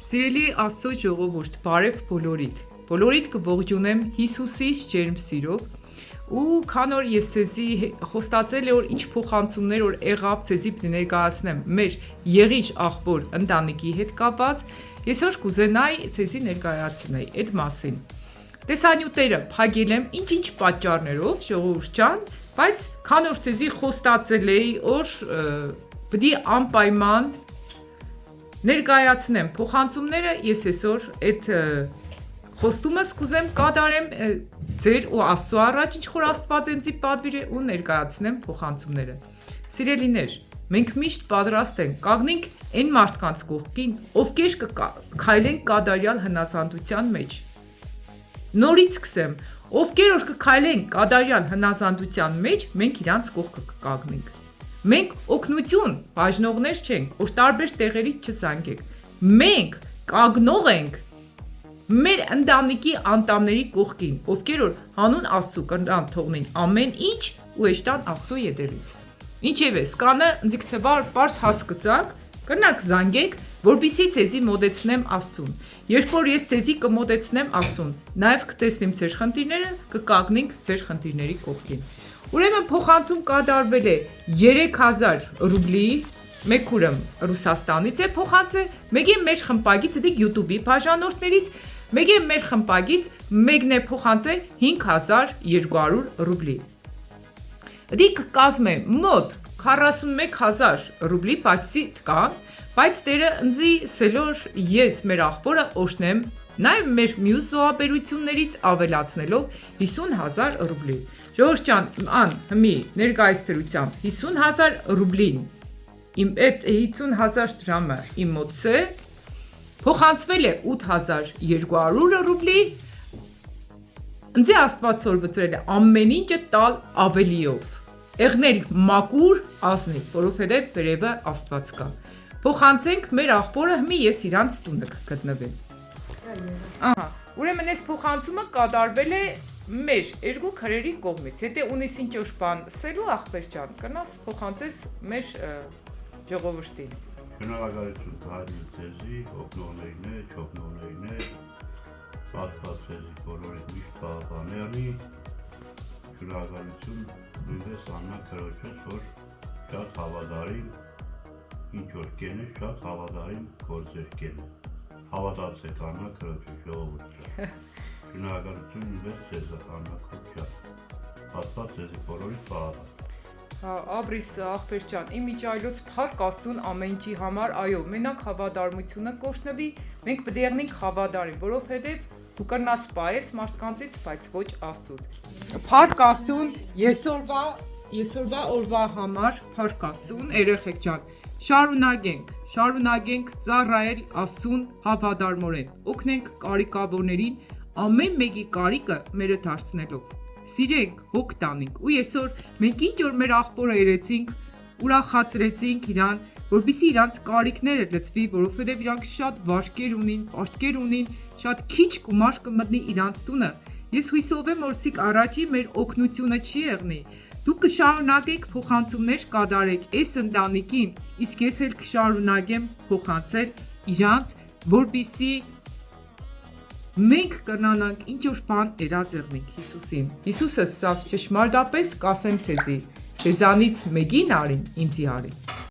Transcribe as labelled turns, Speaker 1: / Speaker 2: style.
Speaker 1: Սիրելի Աստծո ժողովուրդ, բարև բոլորիդ։ Բոլորիդ կողջունեմ Հիսուսից ջերմ սիրով ու քան որ ես ցեզի խոստացել եմ որ ինչ փոխանցումներ որ եղավ ցեզի պիտի ներկայացնեմ մեր եղիչ աղբոր ընտանիքի հետ կապված, ես որ կուզենայի ցեզի ներկայացնել այդ մասին։ Տեսանյութերը փակել եմ ինչ-ինչ պատճառներով, ժողովուրդ ջան, բայց քան որ ցեզի խոստացել էի որ պիտի անպայման ներկայացնեմ փոխանցումները, ես այսօր այդ խոստումս կուզեմ կատարեմ ձեր ու Աստծո առաջ, ինչ որ Աստված ինձ պատվիր է ու ներկայացնեմ փոխանցումները։ Սիրելիներ, մենք միշտ պատրաստ ենք կանգնենք այն մարդկանց կողքին, ովքեր կքայլեն կատարյալ հնազանդության մեջ։ Նորից սկսեմ, ովքեր որ կքայլեն կատարյալ հնազանդության մեջ, մենք իրանց կողքը կկանգնենք։ Մենք օգնություն բաժնողներ չենք, որ տարբեր տեղերից չզանգենք։ Մենք կանգնող ենք մեր ընտանիքի անդամների կողքին, ովքեր որ հանուն Աստծո կրնան թողնեն ամեն ինչ ու էշտան Աստծո ետևից։ Ինչևէ, սկանը ինձ թե պարզ հասկացաք, կրնակ զանգեք, որպեսզի ցեզի մոտեցնեմ Աստծուն։ Երբ որ ես ցեզի կմոտեցնեմ Աստծուն, նաև կտեսնեմ ձեր խնդիրները, կկանգնենք ձեր խնդիրների կողքին։ Ուրեմն փոխանցում կատարվել է 3000 ռուբլի, մեկուրը Ռուսաստանից է փոխանցել, մեկը մեր խմբագից դե YouTube-ի բաժանորդներից, մեկը մեր խմբագից մեկն է փոխանցել 5200 ռուբլի։ Դի կկազմե մոտ 41000 ռուբլի բացի կան, բայց դերը ինձի սելոր ես մեր աղբորը օշնեմ, նաև մեր մյուս զոհաբերություններից ավելացնելով 50000 ռուբլի։ Ժողովուրդ ջան, հիմի ներկայիս դրությամբ 50000 ռուբլին, իմ այդ 50000 դրամը իմ մոտ է, փոխանցվել է 8200 ռուբլի, ինձ Աստված սորվծրել է ամեն ինչը տալ ավելիով, եղնել մակուր ազնի, որովհետև վերևը Աստված կա։ Փոխանցենք մեր աղբորը, հիմի ես իրանց տունը կգտնվեմ։ Ահա, ուրեմն այս փոխանցումը կատարվել է մեր երկու քրերի կողմից, եթե ունես ինչ-որ բան սելու աղբեր ջան, կնաս փոխանցես մեր ժողովրդին։
Speaker 2: Շնորհակալություն հայտնի ձեզի, օգնողներին է, չօգնողներին է, պատված ձեզի բոլորիդ միշտ պահպաների, շնորհակալություն նույնպես Աննա քրոջս, որ շատ հավատարիմ ինչ որ կեն է, շատ հավատարիմ գործեր կեն է։ Հավատացեք Աննա քրոջս ժողովուրդը։ Շնորհակալություն նույնպես ձեզ Աննա քրոջս։ Պատված ձեզի բոլորիդ պահպան։
Speaker 1: Աբրիս աղբեր ջան, իմ իջայլոց փառք Աստծուն ամեն ինչի համար, այո, մենակ հավատարմությունը կօշնվի, մենք պետք է եղնենք հավատարիմ, որովհետև դու կրնաս սպայես մարդկանցից, բայց ոչ Աստծուց։ Փառք Աստծուն, այսօրվա օրվա համար, փառք Աստծուն, երեխեք ջան, շարունակենք ծառայել Աստծուն հավատարմորեն, օգնենք կարիքավորներին, ամեն մեկի կարիքը մերը դարձնելով։ Սիրենք, հոգ տանենք ու այսօր մենք ինչ որ մեր աղբորը երեցինք, ուրախացրեցինք իրան, որպեսզի իրանց կարիքները լցվի, որովհետև իրանք շատ վարկեր ունին, պարտքեր ունին, շատ քիչ գումար կմտնի իրանց տունը։ Ես հույսով եմ, որ սիկ առաջի մեր օգնությունը չի եղնի։ Դուք կշարունակեք փոխանցումներ կատարեք այս ընտանիքին, իսկ ես էլ կշարունակեմ փոխանցել իրանց, որպեսզի մենք կրնանանք ինչ որ բան երած եղնենք Հիսուսին։ Հիսուսը սա ճշմարտապես կասեմ ցեզի, ձեզանից մեկին արին, ինձի արին։